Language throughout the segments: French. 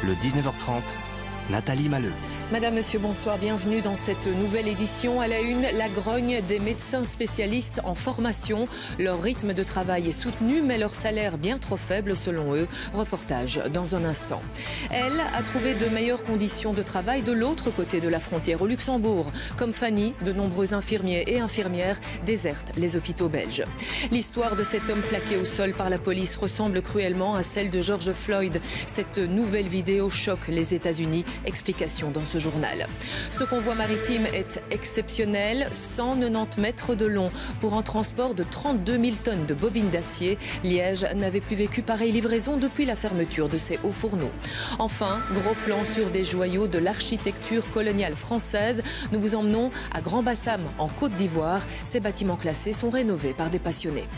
Le 19h30, Nathalie Malleux. Madame, Monsieur, bonsoir, bienvenue dans cette nouvelle édition. À la une, la grogne des médecins spécialistes en formation. Leur rythme de travail est soutenu, mais leur salaire bien trop faible selon eux. Reportage dans un instant. Elle a trouvé de meilleures conditions de travail de l'autre côté de la frontière, au Luxembourg. Comme Fanny, de nombreux infirmiers et infirmières désertent les hôpitaux belges. L'histoire de cet homme plaqué au sol par la police ressemble cruellement à celle de George Floyd. Cette nouvelle vidéo choque les États-Unis. Explication dans ce journal. Ce convoi maritime est exceptionnel, 190 mètres de long pour un transport de 32 000 tonnes de bobines d'acier. Liège n'avait plus vécu pareille livraison depuis la fermeture de ses hauts fourneaux. Enfin, gros plan sur des joyaux de l'architecture coloniale française. Nous vous emmenons à Grand-Bassam, en Côte d'Ivoire. Ces bâtiments classés sont rénovés par des passionnés.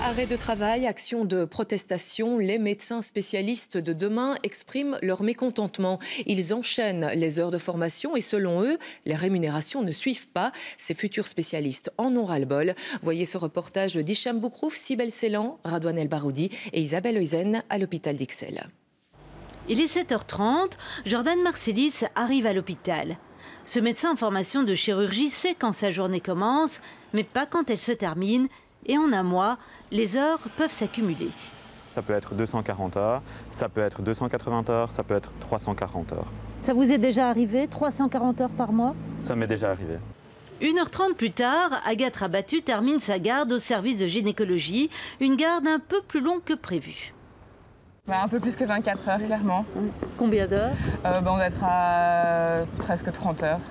Arrêt de travail, action de protestation, les médecins spécialistes de demain expriment leur mécontentement. Ils enchaînent les heures de formation et selon eux, les rémunérations ne suivent pas. Ces futurs spécialistes en ont ras-le-bol. Voyez ce reportage d'Hicham Boukrouf, Sibel Ceylan, Radouane El Baroudi et Isabelle Oyzen à l'hôpital d'Ixelles. Il est 7h30, Jordan Marcelis arrive à l'hôpital. Ce médecin en formation de chirurgie sait quand sa journée commence, mais pas quand elle se termine. Et en un mois, les heures peuvent s'accumuler. Ça peut être 240 heures, ça peut être 280 heures, ça peut être 340 heures. Ça vous est déjà arrivé, 340 heures par mois? Ça m'est déjà arrivé. 1h30 plus tard, Agathe Rabattu termine sa garde au service de gynécologie, une garde un peu plus longue que prévu. Un peu plus que 24 heures, clairement. Combien d'heures? On doit être à presque 30 heures.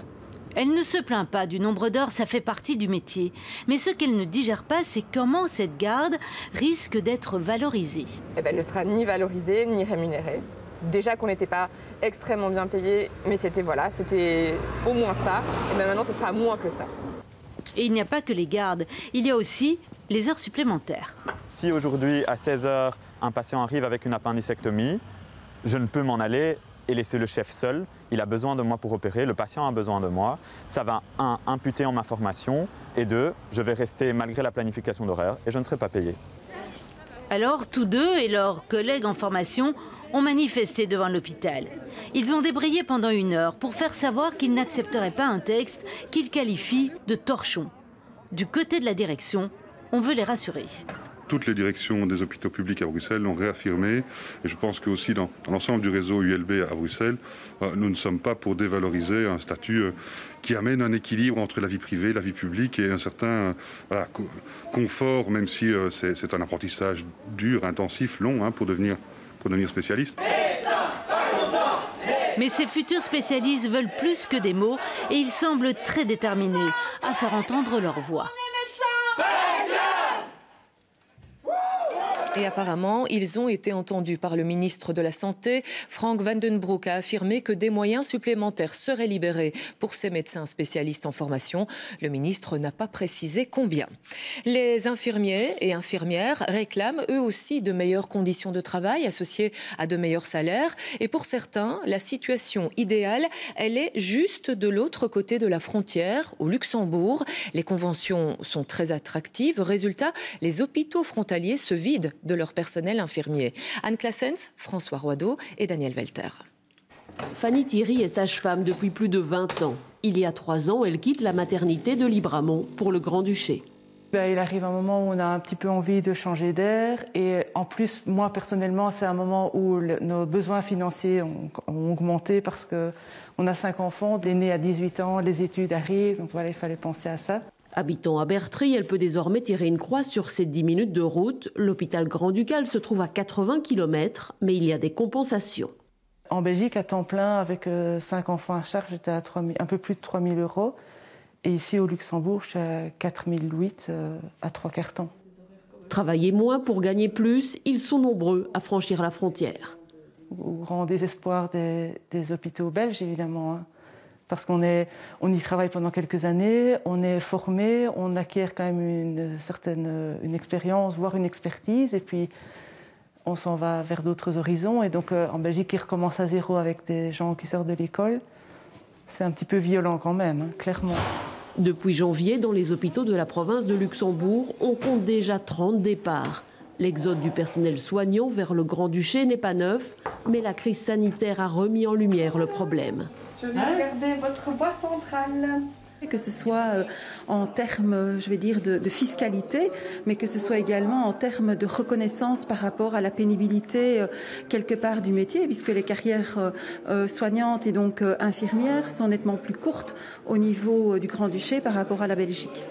Elle ne se plaint pas du nombre d'heures, ça fait partie du métier. Mais ce qu'elle ne digère pas, c'est comment cette garde risque d'être valorisée. Elle ne sera ni valorisée, ni rémunérée. Déjà qu'on n'était pas extrêmement bien payé, mais c'était au moins ça. Et maintenant, ce sera moins que ça. Et il n'y a pas que les gardes, il y a aussi les heures supplémentaires. Si aujourd'hui, à 16 heures, un patient arrive avec une appendicectomie, je ne peux m'en aller et laisser le chef seul. Il a besoin de moi pour opérer, le patient a besoin de moi. Ça va, 1, imputer en ma formation, et 2, je vais rester malgré la planification d'horaire et je ne serai pas payé. Alors, tous deux et leurs collègues en formation ont manifesté devant l'hôpital. Ils ont débrayé pendant 1 heure pour faire savoir qu'ils n'accepteraient pas un texte qu'ils qualifient de torchon. Du côté de la direction, on veut les rassurer. Toutes les directions des hôpitaux publics à Bruxelles l'ont réaffirmé et je pense qu'aussi dans l'ensemble du réseau ULB à Bruxelles, nous ne sommes pas pour dévaloriser un statut qui amène un équilibre entre la vie privée, la vie publique et un certain confort, même si c'est un apprentissage dur, intensif, long pour devenir spécialiste. Mais ces futurs spécialistes veulent plus que des mots et ils semblent très déterminés à faire entendre leur voix. Et apparemment, ils ont été entendus par le ministre de la Santé. Frank Vandenbroek a affirmé que des moyens supplémentaires seraient libérés pour ces médecins spécialistes en formation. Le ministre n'a pas précisé combien. Les infirmiers et infirmières réclament eux aussi de meilleures conditions de travail associées à de meilleurs salaires. Et pour certains, la situation idéale, elle est juste de l'autre côté de la frontière, au Luxembourg. Les conventions sont très attractives. Résultat, les hôpitaux frontaliers se vident de leur personnel infirmier. Anne Claessens, François Roideau et Daniel Welter. Fanny Thierry est sage-femme depuis plus de 20 ans. Il y a 3 ans, elle quitte la maternité de Libramont pour le Grand-Duché. Il arrive un moment où on a un petit peu envie de changer d'air et en plus, moi personnellement, c'est un moment où nos besoins financiers ont augmenté parce qu'on a 5 enfants, l'aîné à 18 ans, les études arrivent, donc voilà, il fallait penser à ça. Habitant à Bertry, elle peut désormais tirer une croix sur ses 10 minutes de route. L'hôpital Grand-Ducal se trouve à 80 km, mais il y a des compensations. En Belgique, à temps plein, avec 5 enfants à charge, j'étais à un peu plus de 3 000 €. Et ici, au Luxembourg, je suis à 4 800 à 3/4 temps. Travailler moins pour gagner plus, ils sont nombreux à franchir la frontière. Au grand désespoir des hôpitaux belges, évidemment. Parce qu'on y travaille pendant quelques années, on est formé, on acquiert quand même une expérience, voire une expertise, et puis on s'en va vers d'autres horizons. Et donc en Belgique, ils recommencent à zéro avec des gens qui sortent de l'école. C'est un petit peu violent quand même, clairement. Depuis janvier, dans les hôpitaux de la province de Luxembourg, on compte déjà 30 départs. L'exode du personnel soignant vers le Grand-Duché n'est pas neuf, mais la crise sanitaire a remis en lumière le problème. Je vais regarder votre voie centrale. Que ce soit en termes, je vais dire, de fiscalité, mais que ce soit également en termes de reconnaissance par rapport à la pénibilité quelque part du métier, puisque les carrières soignantes et donc infirmières sont nettement plus courtes au niveau du Grand-Duché par rapport à la Belgique.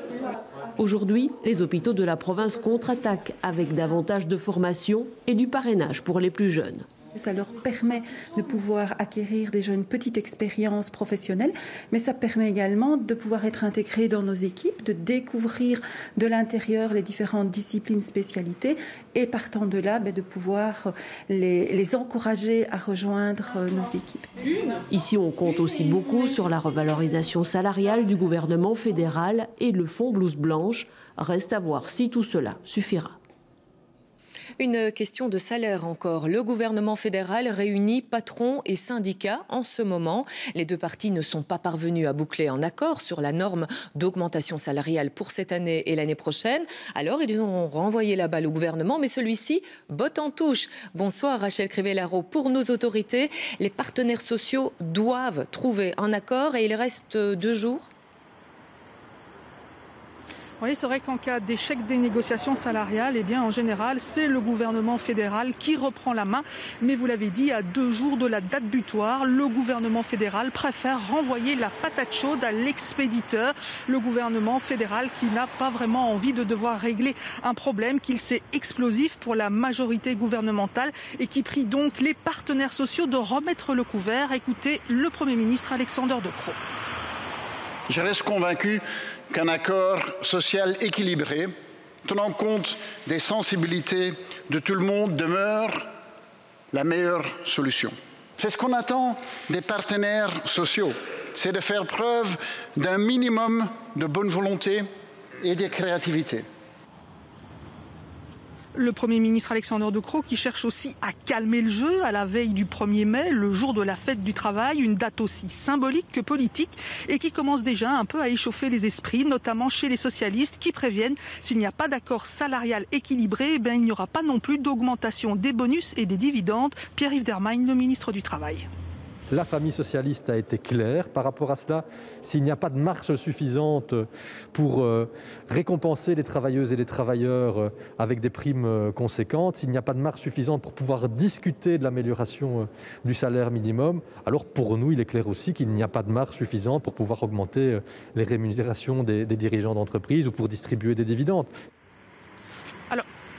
Aujourd'hui, les hôpitaux de la province contre-attaquent avec davantage de formation et du parrainage pour les plus jeunes. Ça leur permet de pouvoir acquérir déjà une petite expérience professionnelle, mais ça permet également de pouvoir être intégré dans nos équipes, de découvrir de l'intérieur les différentes disciplines, spécialités, et partant de là, de pouvoir les encourager à rejoindre nos équipes. Ici, on compte aussi beaucoup sur la revalorisation salariale du gouvernement fédéral et le fonds blouse blanche. Reste à voir si tout cela suffira. Une question de salaire encore. Le gouvernement fédéral réunit patrons et syndicats en ce moment. Les deux parties ne sont pas parvenues à boucler un accord sur la norme d'augmentation salariale pour cette année et l'année prochaine. Alors, ils ont renvoyé la balle au gouvernement, mais celui-ci botte en touche. Bonsoir Rachel Crivellaro. Pour nos autorités, les partenaires sociaux doivent trouver un accord et il reste 2 jours. Oui, c'est vrai qu'en cas d'échec des négociations salariales, eh bien, en général, c'est le gouvernement fédéral qui reprend la main. Mais vous l'avez dit, à 2 jours de la date butoir, le gouvernement fédéral préfère renvoyer la patate chaude à l'expéditeur. Le gouvernement fédéral qui n'a pas vraiment envie de devoir régler un problème qu'il sait explosif pour la majorité gouvernementale et qui prie donc les partenaires sociaux de remettre le couvert. Écoutez le Premier ministre Alexander De Croo. Je reste convaincu qu'un accord social équilibré, tenant compte des sensibilités de tout le monde, demeure la meilleure solution. C'est ce qu'on attend des partenaires sociaux, c'est de faire preuve d'un minimum de bonne volonté et de créativité. Le Premier ministre Alexander De Croo qui cherche aussi à calmer le jeu à la veille du 1er mai, le jour de la fête du travail, une date aussi symbolique que politique et qui commence déjà un peu à échauffer les esprits, notamment chez les socialistes qui préviennent s'il n'y a pas d'accord salarial équilibré, il n'y aura pas non plus d'augmentation des bonus et des dividendes. Pierre-Yves Dermagne, le ministre du Travail. La famille socialiste a été claire par rapport à cela. S'il n'y a pas de marge suffisante pour récompenser les travailleuses et les travailleurs avec des primes conséquentes, s'il n'y a pas de marge suffisante pour pouvoir discuter de l'amélioration du salaire minimum, alors pour nous, il est clair aussi qu'il n'y a pas de marge suffisante pour pouvoir augmenter les rémunérations des dirigeants d'entreprise ou pour distribuer des dividendes.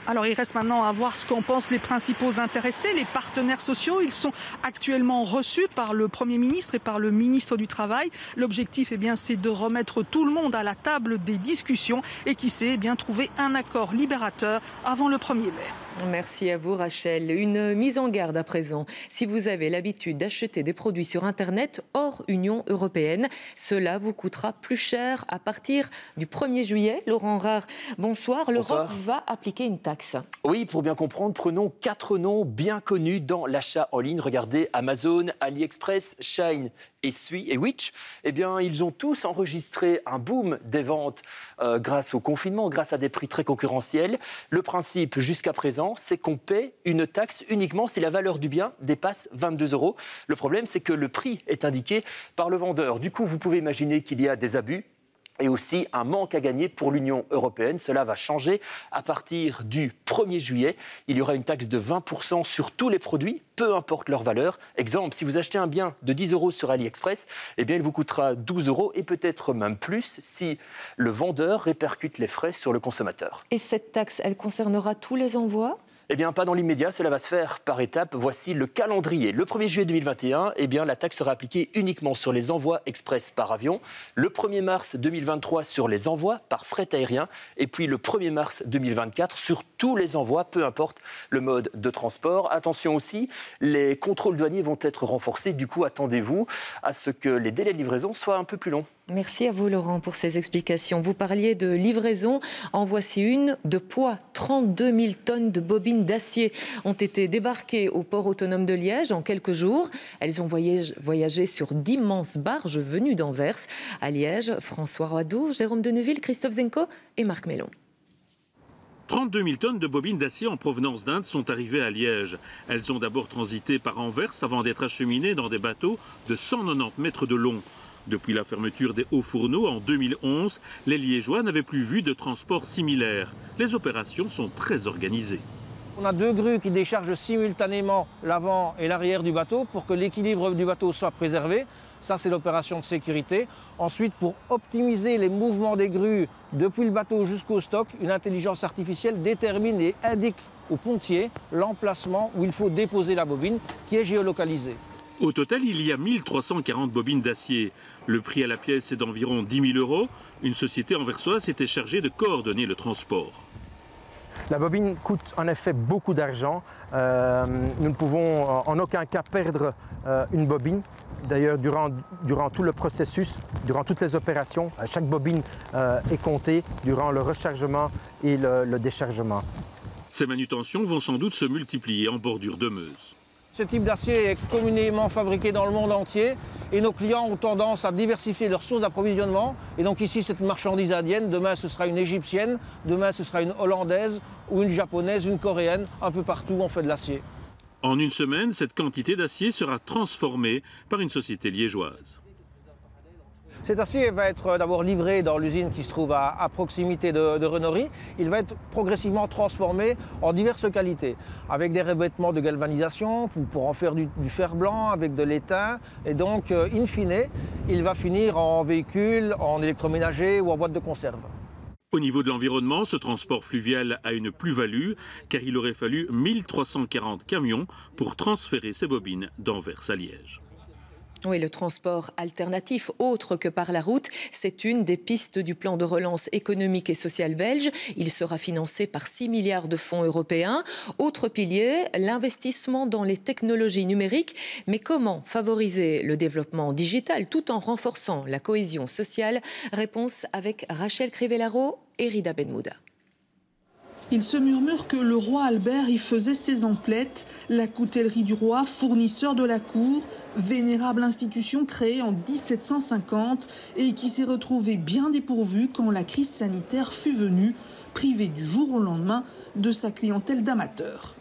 Alors il reste maintenant à voir ce qu'en pensent les principaux intéressés, les partenaires sociaux. Ils sont actuellement reçus par le Premier ministre et par le ministre du Travail. L'objectif, c'est de remettre tout le monde à la table des discussions et qui sait trouver un accord libérateur avant le 1er mai. Merci à vous Rachel. Une mise en garde à présent. Si vous avez l'habitude d'acheter des produits sur Internet hors Union européenne, cela vous coûtera plus cher à partir du 1er juillet. Laurent Rare, bonsoir. L'Europe va appliquer une taxe. Oui, pour bien comprendre, prenons 4 noms bien connus dans l'achat en ligne. Regardez, Amazon, AliExpress, Shein et Switch. Ils ont tous enregistré un boom des ventes grâce au confinement, grâce à des prix très concurrentiels. Le principe, jusqu'à présent, c'est qu'on paie une taxe uniquement si la valeur du bien dépasse 22 €. Le problème, c'est que le prix est indiqué par le vendeur. Du coup, vous pouvez imaginer qu'il y a des abus et aussi un manque à gagner pour l'Union européenne. Cela va changer à partir du 1er juillet. Il y aura une taxe de 20% sur tous les produits, peu importe leur valeur. Exemple, si vous achetez un bien de 10 € sur AliExpress, il vous coûtera 12 € et peut-être même plus si le vendeur répercute les frais sur le consommateur. Et cette taxe, elle concernera tous les envois ? Pas dans l'immédiat, cela va se faire par étapes. Voici le calendrier. Le 1er juillet 2021, la taxe sera appliquée uniquement sur les envois express par avion. Le 1er mars 2023 sur les envois par fret aérien. Et puis le 1er mars 2024 sur tous les envois, peu importe le mode de transport. Attention aussi, les contrôles douaniers vont être renforcés. Du coup, attendez-vous à ce que les délais de livraison soient un peu plus longs. Merci à vous Laurent pour ces explications. Vous parliez de livraison, en voici une de poids. 32 000 tonnes de bobines d'acier ont été débarquées au port autonome de Liège en quelques jours. Elles ont voyagé sur d'immenses barges venues d'Anvers. À Liège, François Roideau, Jérôme Deneville, Christophe Zenko et Marc Mellon. 32 000 tonnes de bobines d'acier en provenance d'Inde sont arrivées à Liège. Elles ont d'abord transité par Anvers avant d'être acheminées dans des bateaux de 190 mètres de long. Depuis la fermeture des hauts fourneaux en 2011, les Liégeois n'avaient plus vu de transport similaire. Les opérations sont très organisées. On a 2 grues qui déchargent simultanément l'avant et l'arrière du bateau pour que l'équilibre du bateau soit préservé. Ça, c'est l'opération de sécurité. Ensuite, pour optimiser les mouvements des grues depuis le bateau jusqu'au stock, une intelligence artificielle détermine et indique au pontier l'emplacement où il faut déposer la bobine qui est géolocalisée. Au total, il y a 1340 bobines d'acier. Le prix à la pièce est d'environ 10 000 €. Une société anversoise s'était chargée de coordonner le transport. La bobine coûte en effet beaucoup d'argent. Nous ne pouvons en aucun cas perdre une bobine. D'ailleurs, durant tout le processus, durant toutes les opérations, chaque bobine est comptée durant le rechargement et le déchargement. Ces manutentions vont sans doute se multiplier en bordure de Meuse. Ce type d'acier est communément fabriqué dans le monde entier et nos clients ont tendance à diversifier leurs sources d'approvisionnement. Et donc ici, c'est une marchandise indienne, demain ce sera une égyptienne, demain ce sera une hollandaise ou une japonaise, une coréenne, un peu partout on fait de l'acier. En une semaine, cette quantité d'acier sera transformée par une société liégeoise. Cet acier va être d'abord livré dans l'usine qui se trouve à proximité de Renory. Il va être progressivement transformé en diverses qualités, avec des revêtements de galvanisation pour en faire du fer blanc, avec de l'étain. Et donc, in fine, il va finir en véhicule, en électroménager ou en boîte de conserve. Au niveau de l'environnement, ce transport fluvial a une plus-value, car il aurait fallu 1340 camions pour transférer ces bobines d'Anvers à Liège. Oui, le transport alternatif, autre que par la route, c'est une des pistes du plan de relance économique et sociale belge. Il sera financé par 6 milliards de fonds européens. Autre pilier, l'investissement dans les technologies numériques. Mais comment favoriser le développement digital tout en renforçant la cohésion sociale? Réponse avec Rachel Crivellaro et Rida Benmouda. Il se murmure que le roi Albert y faisait ses emplettes. La coutellerie du roi, fournisseur de la cour, vénérable institution créée en 1750 et qui s'est retrouvée bien dépourvue quand la crise sanitaire fut venue, privée du jour au lendemain de sa clientèle d'amateurs.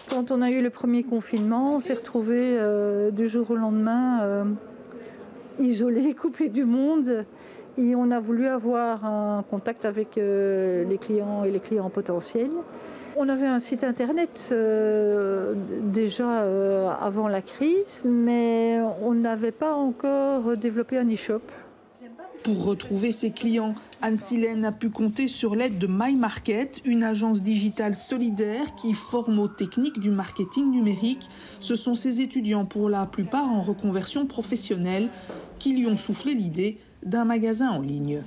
Quand on a eu le premier confinement, on s'est retrouvés du jour au lendemain isolés, coupés du monde. Et on a voulu avoir un contact avec les clients et les clients potentiels. On avait un site internet déjà avant la crise, mais on n'avait pas encore développé un e-shop. Pour retrouver ses clients, Anne-Silène a pu compter sur l'aide de MyMarket, une agence digitale solidaire qui forme aux techniques du marketing numérique. Ce sont ses étudiants, pour la plupart en reconversion professionnelle, qui lui ont soufflé l'idée d'un magasin en ligne.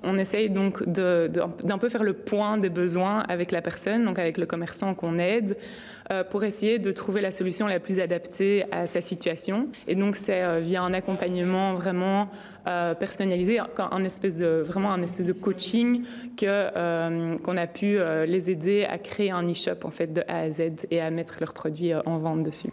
On essaye donc d'un peu faire le point des besoins avec la personne, donc avec le commerçant qu'on aide, pour essayer de trouver la solution la plus adaptée à sa situation. Et donc c'est via un accompagnement vraiment personnalisé, un espèce de coaching qu'on a pu les aider à créer un e-shop en fait de A à Z et à mettre leurs produits en vente dessus.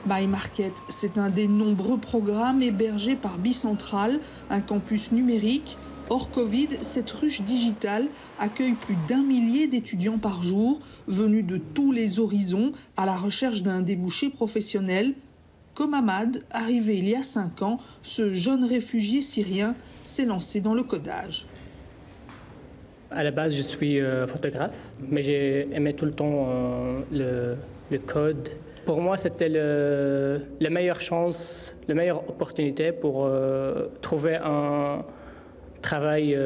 MyMarket, c'est un des nombreux programmes hébergés par Bicentral, un campus numérique. Hors Covid, cette ruche digitale accueille plus d'1 millier d'étudiants par jour, venus de tous les horizons à la recherche d'un débouché professionnel. Comme Ahmad, arrivé il y a 5 ans, ce jeune réfugié syrien s'est lancé dans le codage. À la base, je suis photographe, mais j'ai aimé tout le temps le code. Pour moi, c'était la meilleure chance, la meilleure opportunité pour trouver un travail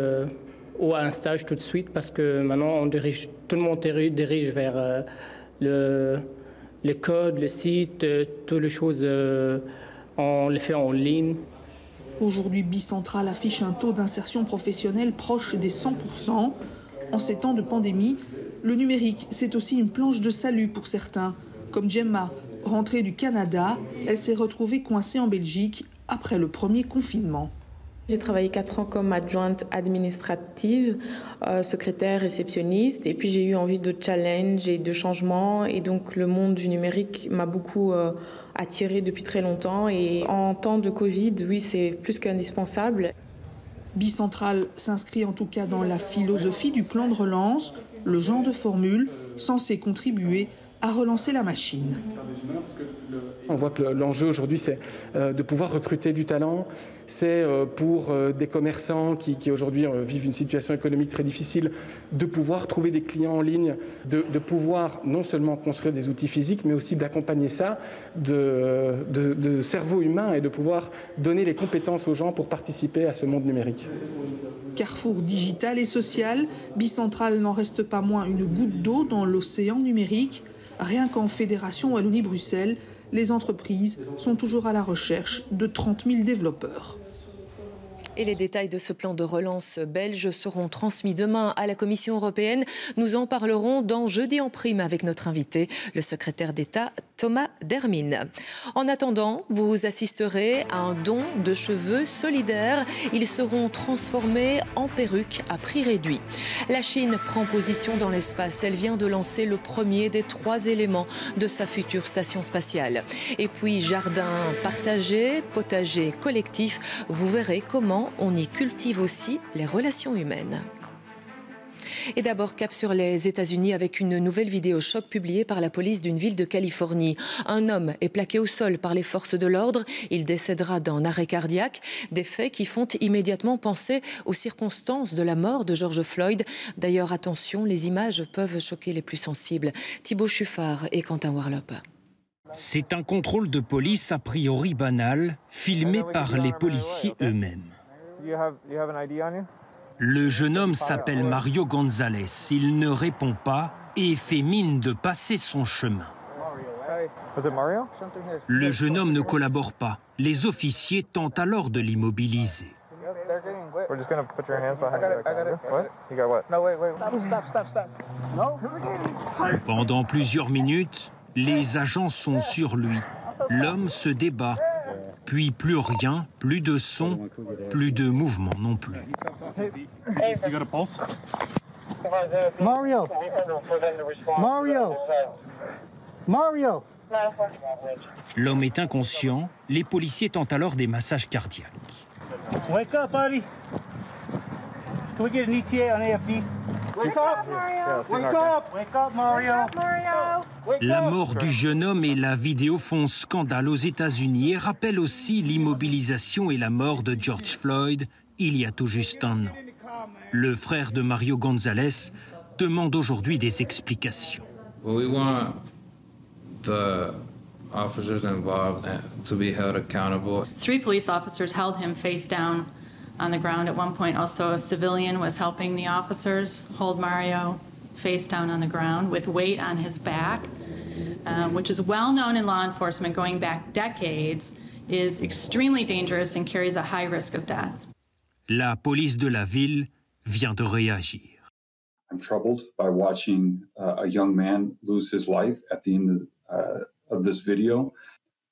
ou un stage tout de suite, parce que maintenant, tout le monde dirige vers le code, le site, toutes les choses, on les fait en ligne. Aujourd'hui, Bicentral affiche un taux d'insertion professionnelle proche des 100%. En ces temps de pandémie, le numérique, c'est aussi une planche de salut pour certains. Comme Gemma, rentrée du Canada, elle s'est retrouvée coincée en Belgique après le premier confinement. J'ai travaillé 4 ans comme adjointe administrative, secrétaire, réceptionniste. Et puis j'ai eu envie de challenge et de changement. Et donc le monde du numérique m'a beaucoup attirée depuis très longtemps. Et en temps de Covid, oui, c'est plus qu'indispensable. Bicentral s'inscrit en tout cas dans la philosophie du plan de relance, le genre de formule censé contribuer à relancer la machine. On voit que l'enjeu aujourd'hui, c'est de pouvoir recruter du talent. C'est pour des commerçants qui aujourd'hui vivent une situation économique très difficile, de pouvoir trouver des clients en ligne, de pouvoir non seulement construire des outils physiques, mais aussi d'accompagner ça de cerveau humain et de pouvoir donner les compétences aux gens pour participer à ce monde numérique. Carrefour digital et social, Bicentral n'en reste pas moins une goutte d'eau dans l'océan numérique. Rien qu'en Fédération Wallonie-Bruxelles, les entreprises sont toujours à la recherche de 30 000 développeurs. Et les détails de ce plan de relance belge seront transmis demain à la Commission européenne. Nous en parlerons dans Jeudi en prime avec notre invité, le secrétaire d'État Thomas Dermine. En attendant, vous assisterez à un don de cheveux solidaire. Ils seront transformés en perruques à prix réduit. La Chine prend position dans l'espace. Elle vient de lancer le premier des 3 éléments de sa future station spatiale. Et puis, jardin partagé, potager collectif. Vous verrez comment on y cultive aussi les relations humaines. Et d'abord, cap sur les États-Unis avec une nouvelle vidéo choc publiée par la police d'une ville de Californie. Un homme est plaqué au sol par les forces de l'ordre. Il décédera d'un arrêt cardiaque. Des faits qui font immédiatement penser aux circonstances de la mort de George Floyd. D'ailleurs, attention, les images peuvent choquer les plus sensibles. Thibaut Chuffard et Quentin Warlop. C'est un contrôle de police a priori banal, filmé par les policiers eux-mêmes. Le jeune homme s'appelle Mario Gonzalez. Il ne répond pas et fait mine de passer son chemin. Le jeune homme ne collabore pas. Les officiers tentent alors de l'immobiliser. Pendant plusieurs minutes, les agents sont sur lui. L'homme se débat. Puis plus rien, plus de son, plus de mouvement non plus. Mario! Mario! Mario! L'homme est inconscient. Les policiers tentent alors des massages cardiaques. Wake up, buddy! Can we get an ETA on AFD? Wake up! Wake up! Wake up, Mario! La mort du jeune homme et la vidéo font scandale aux États-Unis et rappellent aussi l'immobilisation et la mort de George Floyd il y a tout juste un an. Le frère de Mario Gonzalez demande aujourd'hui des explications. We want the officers involved to be held accountable. 3 police officers held him face down on the ground. At one point, also a civilian was helping the officers hold Mario face down on the ground with weight on his back, which is well known in law enforcement going back decades, is extremely dangerous and carries a high risk of death. La police de la ville vient de réagir. I'm troubled by watching a young man lose his life at the end of this video.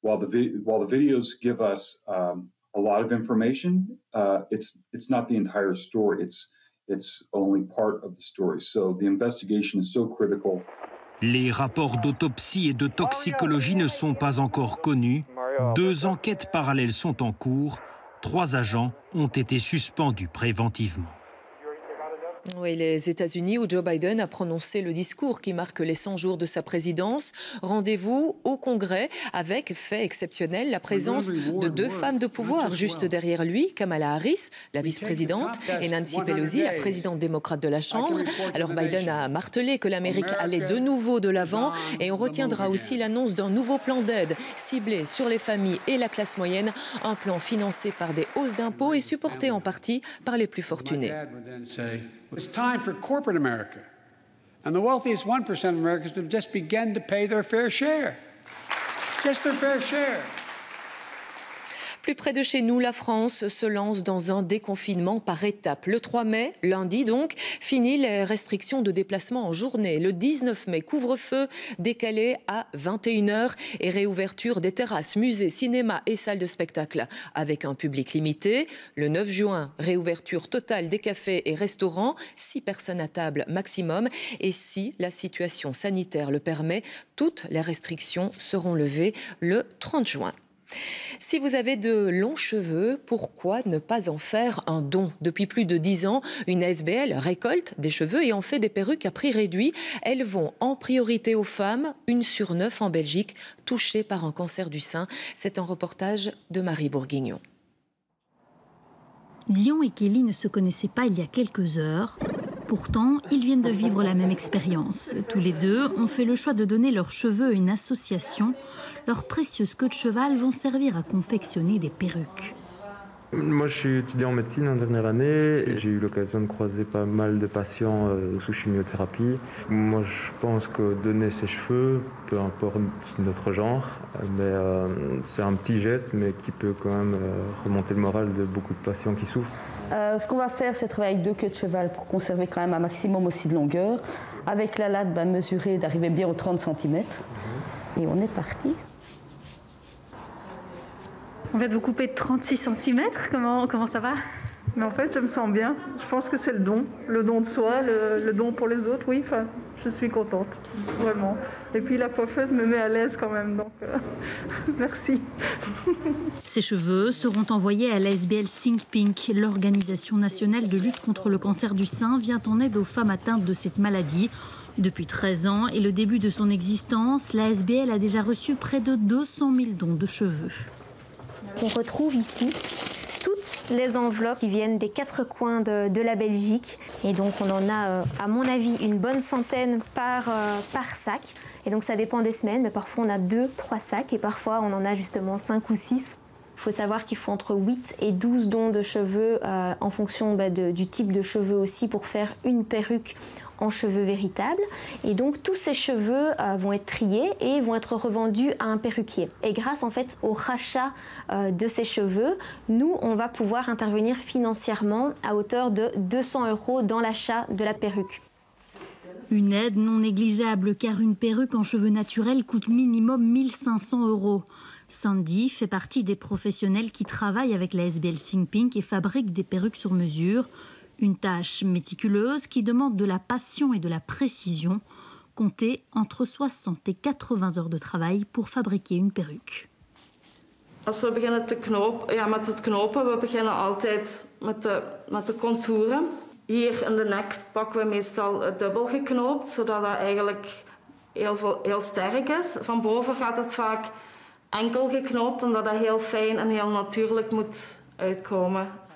While the videos give us a lot of information, it's not the entire story. It's only part of the story. So the investigation is so critical. Les rapports d'autopsie et de toxicologie ne sont pas encore connus. 2 enquêtes parallèles sont en cours. 3 agents ont été suspendus préventivement. Oui, les États-Unis où Joe Biden a prononcé le discours qui marque les 100 jours de sa présidence. Rendez-vous au Congrès avec, fait exceptionnel, la présence de 2 femmes de pouvoir juste derrière lui, Kamala Harris, la vice-présidente, et Nancy Pelosi, la présidente démocrate de la Chambre. Alors Biden a martelé que l'Amérique allait de nouveau de l'avant et on retiendra aussi l'annonce d'un nouveau plan d'aide ciblé sur les familles et la classe moyenne, un plan financé par des hausses d'impôts et supporté en partie par les plus fortunés. It's time for corporate America and the wealthiest 1% of Americans to just begin to pay their fair share. Just their fair share. Plus près de chez nous, la France se lance dans un déconfinement par étapes. Le 3 mai, lundi donc, fini les restrictions de déplacement en journée. Le 19 mai, couvre-feu décalé à 21h et réouverture des terrasses, musées, cinémas et salles de spectacle avec un public limité. Le 9 juin, réouverture totale des cafés et restaurants, 6 personnes à table maximum. Et si la situation sanitaire le permet, toutes les restrictions seront levées le 30 juin. Si vous avez de longs cheveux, pourquoi ne pas en faire un don? Depuis plus de 10 ans, une ASBL récolte des cheveux et en fait des perruques à prix réduit. Elles vont en priorité aux femmes, 1 sur 9 en Belgique, touchées par un cancer du sein. C'est un reportage de Marie Bourguignon. Dion et Kelly ne se connaissaient pas il y a quelques heures. Pourtant, ils viennent de vivre la même expérience. Tous les deux ont fait le choix de donner leurs cheveux à une association. Leurs précieuses queues de cheval vont servir à confectionner des perruques. Moi, je suis étudiant en médecine en dernière année et j'ai eu l'occasion de croiser pas mal de patients sous chimiothérapie. Moi, je pense que donner ses cheveux, peu importe notre genre, mais c'est un petit geste, mais qui peut quand même remonter le moral de beaucoup de patients qui souffrent. Ce qu'on va faire, c'est travailler avec 2 queues de cheval pour conserver quand même un maximum aussi de longueur. Avec la latte, mesurer d'arriver bien aux 30 cm. Et on est parti. En fait, vous coupez 36 cm, comment ça va? Mais en fait, je me sens bien. Je pense que c'est le don de soi, le don pour les autres, oui. Enfin, je suis contente, vraiment. Et puis la coiffeuse me met à l'aise quand même, donc merci. Ces cheveux seront envoyés à l'ASBL Think Pink. L'Organisation nationale de lutte contre le cancer du sein vient en aide aux femmes atteintes de cette maladie. Depuis 13 ans et le début de son existence, l'ASBL a déjà reçu près de 200 000 dons de cheveux. On retrouve ici toutes les enveloppes qui viennent des 4 coins de la Belgique. Et donc on en a, à mon avis, une bonne centaine par sac. Et donc ça dépend des semaines, mais parfois on a 2-3 sacs et parfois on en a justement 5 ou 6. Il faut savoir qu'il faut entre 8 et 12 dons de cheveux en fonction du type de cheveux aussi pour faire une perruque en cheveux véritables. Et donc tous ces cheveux vont être triés et vont être revendus à un perruquier. Et grâce en fait au rachat de ces cheveux, nous on va pouvoir intervenir financièrement à hauteur de 200 € dans l'achat de la perruque. Une aide non négligeable car une perruque en cheveux naturels coûte minimum 1 500 €. Sandy fait partie des professionnels qui travaillent avec la ASBL Think Pink et fabriquent des perruques sur mesure. Une tâche méticuleuse qui demande de la passion et de la précision. Comptez entre 60 et 80 heures de travail pour fabriquer une perruque. Als we beginnen te knopen, met het knopen, we beginnen altijd met de contouren. Hier in de nek pakken we meestal dubbel geknoopt, zodat dat eigenlijk heel sterk is. Van boven gaat het vaak enkel geknoopt, omdat dat heel fijn en heel natuurlijk moet uitkomen.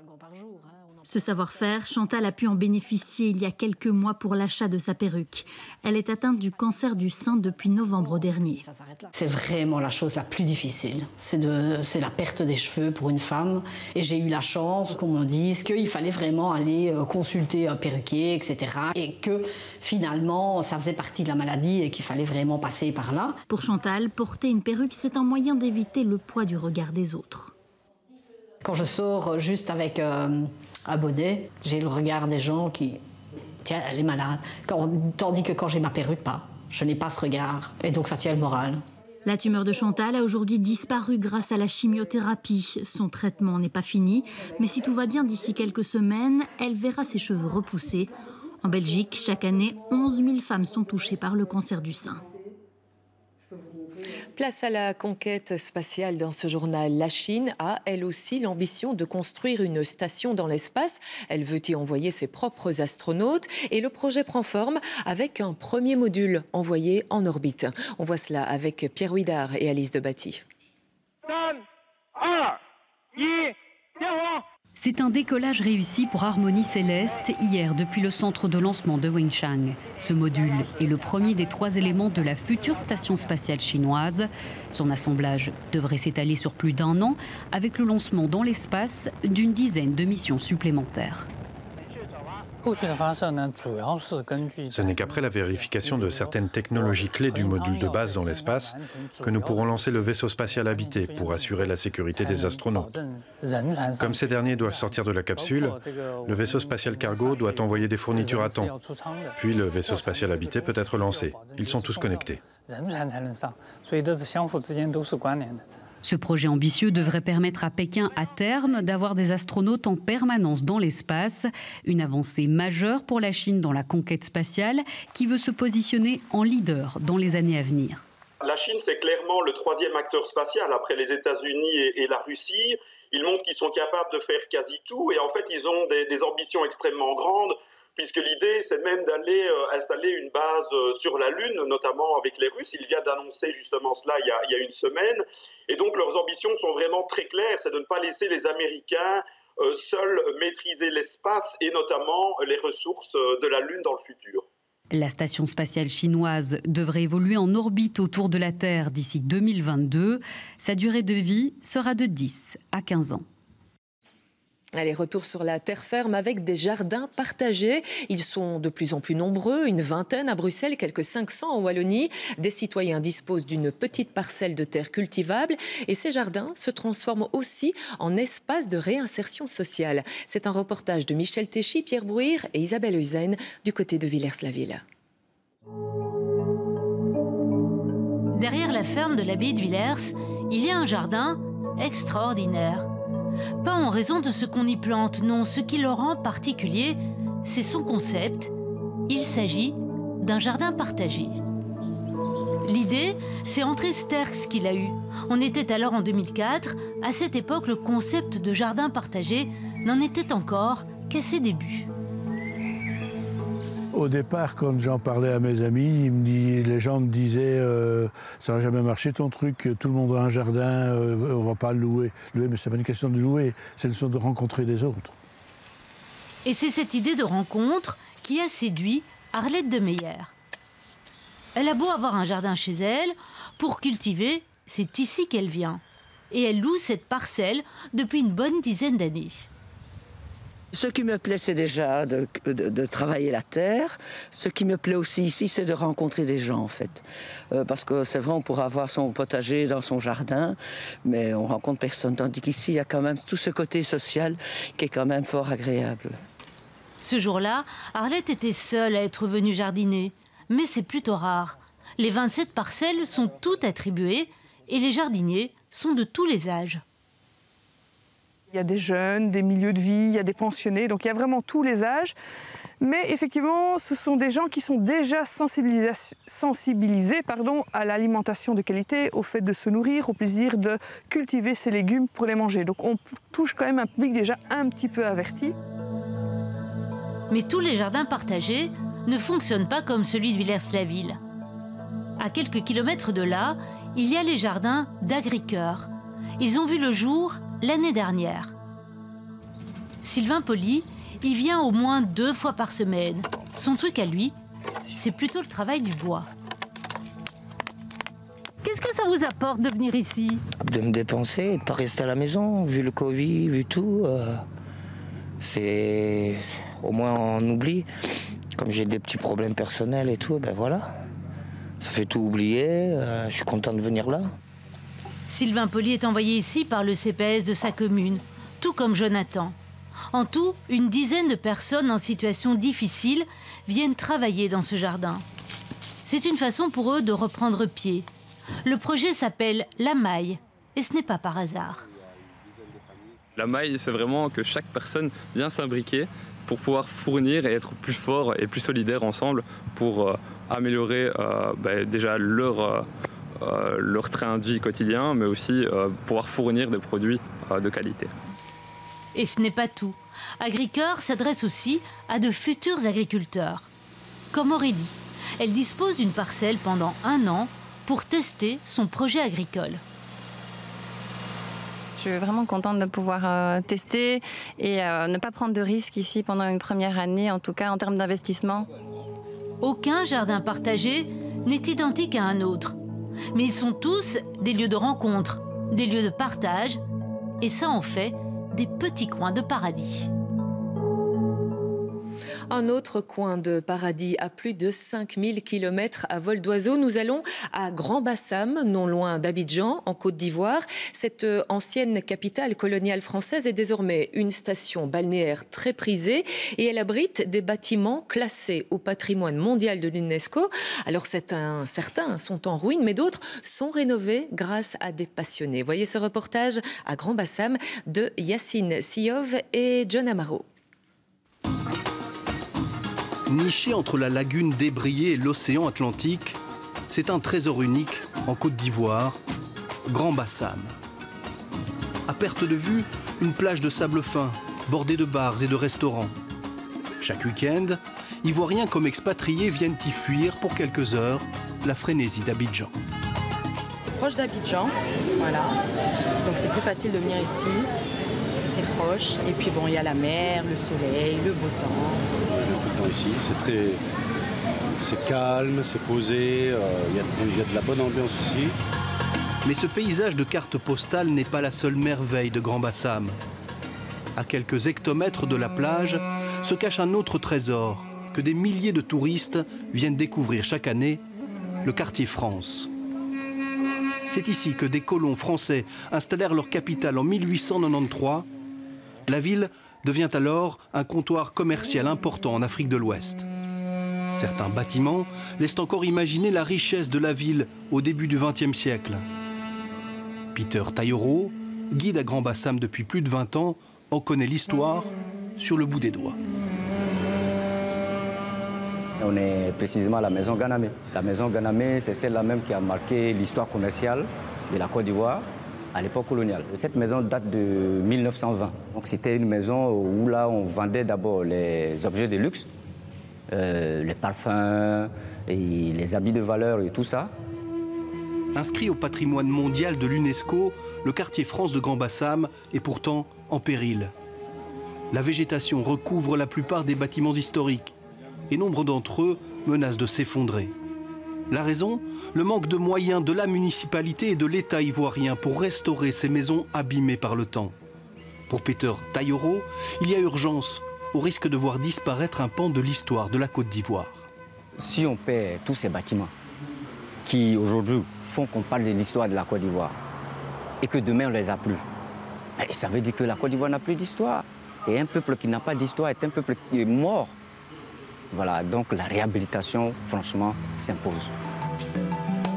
Ce savoir-faire, Chantal a pu en bénéficier il y a quelques mois pour l'achat de sa perruque. Elle est atteinte du cancer du sein depuis novembre dernier. C'est vraiment la chose la plus difficile. C'est la perte des cheveux pour une femme. Et j'ai eu la chance qu'on me dise qu'il fallait vraiment aller consulter un perruquier, etc. Et que finalement, ça faisait partie de la maladie et qu'il fallait vraiment passer par là. Pour Chantal, porter une perruque, c'est un moyen d'éviter le poids du regard des autres. Quand je sors juste avec un bonnet, j'ai le regard des gens qui... Tiens, elle est malade. Tandis que quand j'ai ma perruque, je n'ai pas ce regard. Et donc ça tient le moral. La tumeur de Chantal a aujourd'hui disparu grâce à la chimiothérapie. Son traitement n'est pas fini, mais si tout va bien d'ici quelques semaines, elle verra ses cheveux repousser. En Belgique, chaque année, 11 000 femmes sont touchées par le cancer du sein. Place à la conquête spatiale dans ce journal. La Chine a, elle aussi, l'ambition de construire une station dans l'espace. Elle veut y envoyer ses propres astronautes et le projet prend forme avec un premier module envoyé en orbite. On voit cela avec Pierre Huidard et Alice Debatty. C'est un décollage réussi pour Harmonie Céleste hier depuis le centre de lancement de Wenchang. Ce module est le premier des 3 éléments de la future station spatiale chinoise. Son assemblage devrait s'étaler sur plus d'1 an avec le lancement dans l'espace d'une dizaine de missions supplémentaires. Ce n'est qu'après la vérification de certaines technologies clés du module de base dans l'espace que nous pourrons lancer le vaisseau spatial habité pour assurer la sécurité des astronautes. Comme ces derniers doivent sortir de la capsule, le vaisseau spatial cargo doit envoyer des fournitures à temps. Puis le vaisseau spatial habité peut être lancé. Ils sont tous connectés. Ce projet ambitieux devrait permettre à Pékin, à terme, d'avoir des astronautes en permanence dans l'espace. Une avancée majeure pour la Chine dans la conquête spatiale, qui veut se positionner en leader dans les années à venir. La Chine, c'est clairement le troisième acteur spatial après les États-Unis et la Russie. Ils montrent qu'ils sont capables de faire quasi tout et en fait, ils ont des ambitions extrêmement grandes, puisque l'idée, c'est même d'aller installer une base sur la Lune, notamment avec les Russes. Il vient d'annoncer justement cela il y a une semaine. Et donc, leurs ambitions sont vraiment très claires. C'est de ne pas laisser les Américains seuls maîtriser l'espace et notamment les ressources de la Lune dans le futur. La station spatiale chinoise devrait évoluer en orbite autour de la Terre d'ici 2022. Sa durée de vie sera de 10 à 15 ans. Allez, retour sur la terre ferme avec des jardins partagés. Ils sont de plus en plus nombreux, une vingtaine à Bruxelles, quelques 500 en Wallonie. Des citoyens disposent d'une petite parcelle de terre cultivable et ces jardins se transforment aussi en espace de réinsertion sociale. C'est un reportage de Michel Téchy, Pierre Brouir et Isabelle Heusen du côté de Villers-la-Ville. Derrière la ferme de l'abbaye de Villers, il y a un jardin extraordinaire. Pas en raison de ce qu'on y plante, non, ce qui le rend particulier, c'est son concept. Il s'agit d'un jardin partagé. L'idée, c'est André Sterckx qui l'a eue. On était alors en 2004. À cette époque, le concept de jardin partagé n'en était encore qu'à ses débuts. Au départ, quand j'en parlais à mes amis, les gens me disaient ça n'a jamais marché ton truc, tout le monde a un jardin, on ne va pas le louer. Mais ce n'est pas une question de louer, c'est une question de rencontrer des autres. Et c'est cette idée de rencontre qui a séduit Arlette de Meyer. Elle a beau avoir un jardin chez elle, pour cultiver, c'est ici qu'elle vient. Et elle loue cette parcelle depuis une bonne dizaine d'années. Ce qui me plaît, c'est déjà de travailler la terre. Ce qui me plaît aussi ici, c'est de rencontrer des gens, en fait. Parce que c'est vrai, on pourra avoir son potager dans son jardin, mais on rencontre personne. Tandis qu'ici, il y a quand même tout ce côté social qui est quand même fort agréable. Ce jour-là, Arlette était seule à être venue jardiner. Mais c'est plutôt rare. Les 27 parcelles sont toutes attribuées et les jardiniers sont de tous les âges. Il y a des jeunes, des milieux de vie, il y a des pensionnés, donc il y a vraiment tous les âges. Mais effectivement, ce sont des gens qui sont déjà sensibilisés à l'alimentation de qualité, au fait de se nourrir, au plaisir de cultiver ces légumes pour les manger. Donc on touche quand même un public déjà un petit peu averti. Mais tous les jardins partagés ne fonctionnent pas comme celui de Villers-la-Ville. À quelques kilomètres de là, il y a les jardins d'Agricoeur. Ils ont vu le jour l'année dernière. Sylvain Poli y vient au moins 2 fois par semaine. Son truc à lui, c'est plutôt le travail du bois. Qu'est-ce que ça vous apporte de venir ici? De me dépenser, de ne pas rester à la maison, vu le Covid, vu tout. C'est au moins on oublie. Comme j'ai des petits problèmes personnels et tout, ben voilà. Ça fait tout oublier, je suis content de venir là. Sylvain Poli est envoyé ici par le CPS de sa commune, tout comme Jonathan. En tout, une dizaine de personnes en situation difficile viennent travailler dans ce jardin. C'est une façon pour eux de reprendre pied. Le projet s'appelle La Maille, et ce n'est pas par hasard. La maille, c'est vraiment que chaque personne vient s'imbriquer pour pouvoir fournir et être plus fort et plus solidaire ensemble pour améliorer déjà leur train de vie quotidien, mais aussi pouvoir fournir des produits de qualité. Et ce n'est pas tout. Agricoeur s'adresse aussi à de futurs agriculteurs. Comme Aurélie, elle dispose d'une parcelle pendant 1 an pour tester son projet agricole. Je suis vraiment contente de pouvoir tester et ne pas prendre de risques ici pendant une première année, en tout cas en termes d'investissement. Aucun jardin partagé n'est identique à un autre. Mais ils sont tous des lieux de rencontre, des lieux de partage, et ça en fait des petits coins de paradis. Un autre coin de paradis à plus de 5000 km à vol d'oiseau. Nous allons à Grand Bassam, non loin d'Abidjan, en Côte d'Ivoire. Cette ancienne capitale coloniale française est désormais une station balnéaire très prisée et elle abrite des bâtiments classés au patrimoine mondial de l'UNESCO. Alors certains sont en ruine, mais d'autres sont rénovés grâce à des passionnés. Voyez ce reportage à Grand Bassam de Yacine Siyov et John Amaro. Niché entre la lagune d'Ébrié et l'océan Atlantique, c'est un trésor unique en Côte d'Ivoire, Grand Bassam. À perte de vue, une plage de sable fin, bordée de bars et de restaurants. Chaque week-end, Ivoiriens comme expatriés viennent y fuir pour quelques heures la frénésie d'Abidjan. C'est proche d'Abidjan, voilà. Donc c'est plus facile de venir ici. C'est proche. Et puis bon, il y a la mer, le soleil, le beau temps. Je vais tout le temps ici. C'est calme, c'est posé. Il y a de la bonne ambiance aussi. Mais ce paysage de carte postale n'est pas la seule merveille de Grand Bassam. À quelques hectomètres de la plage se cache un autre trésor que des milliers de touristes viennent découvrir chaque année, le quartier France. C'est ici que des colons français installèrent leur capitale en 1893. La ville devient alors un comptoir commercial important en Afrique de l'Ouest. Certains bâtiments laissent encore imaginer la richesse de la ville au début du XXe siècle. Peter Tayoro, guide à Grand Bassam depuis plus de 20 ans, en connaît l'histoire sur le bout des doigts. On est précisément à la maison Ganamé. La maison Ganamé, c'est celle-là même qui a marqué l'histoire commerciale de la Côte d'Ivoire à l'époque coloniale. Cette maison date de 1920. Donc c'était une maison où là on vendait d'abord les objets de luxe, les parfums, et les habits de valeur et tout ça. Inscrit au patrimoine mondial de l'UNESCO, le quartier France de Grand Bassam est pourtant en péril. La végétation recouvre la plupart des bâtiments historiques et nombre d'entre eux menacent de s'effondrer. La raison ? Le manque de moyens de la municipalité et de l'État ivoirien pour restaurer ces maisons abîmées par le temps. Pour Peter Tayoro, il y a urgence, au risque de voir disparaître un pan de l'histoire de la Côte d'Ivoire. Si on perd tous ces bâtiments qui aujourd'hui font qu'on parle de l'histoire de la Côte d'Ivoire et que demain on ne les a plus, ça veut dire que la Côte d'Ivoire n'a plus d'histoire. Et un peuple qui n'a pas d'histoire est un peuple qui est mort. Voilà, donc la réhabilitation, franchement, s'impose.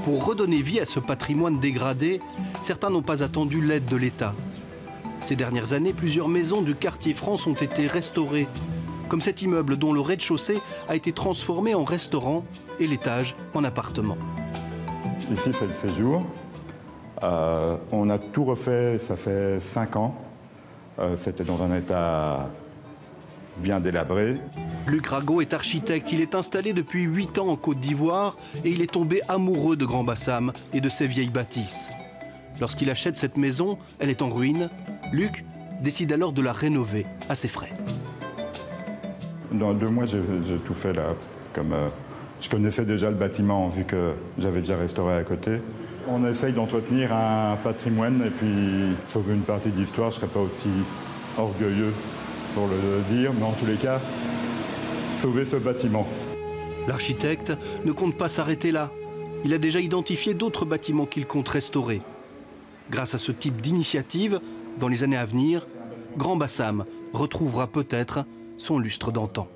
Pour redonner vie à ce patrimoine dégradé, certains n'ont pas attendu l'aide de l'État. Ces dernières années, plusieurs maisons du quartier France ont été restaurées, comme cet immeuble dont le rez-de-chaussée a été transformé en restaurant et l'étage en appartement. Ici, c'est le séjour. On a tout refait, ça fait 5 ans. C'était dans un état bien délabré. Luc Rago est architecte. Il est installé depuis 8 ans en Côte d'Ivoire et il est tombé amoureux de Grand Bassam et de ses vieilles bâtisses. Lorsqu'il achète cette maison, elle est en ruine. Luc décide alors de la rénover à ses frais. Dans 2 mois, j'ai tout fait là. Je connaissais déjà le bâtiment vu que j'avais déjà restauré à côté. On essaye d'entretenir un patrimoine et puis sauver une partie de l'histoire. Je ne serais pas aussi orgueilleux pour le dire, mais en tous les cas, sauver ce bâtiment. L'architecte ne compte pas s'arrêter là. Il a déjà identifié d'autres bâtiments qu'il compte restaurer. Grâce à ce type d'initiative, dans les années à venir, Grand Bassam retrouvera peut-être son lustre d'antan.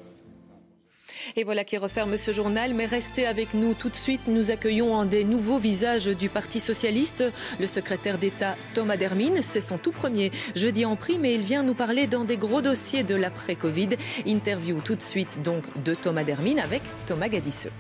Et voilà qui referme ce journal, mais restez avec nous tout de suite. Nous accueillons un des nouveaux visages du Parti socialiste, le secrétaire d'État Thomas Dermine. C'est son tout premier jeudi en prime et il vient nous parler dans des gros dossiers de l'après-Covid. Interview tout de suite donc de Thomas Dermine avec Thomas Gadisseux.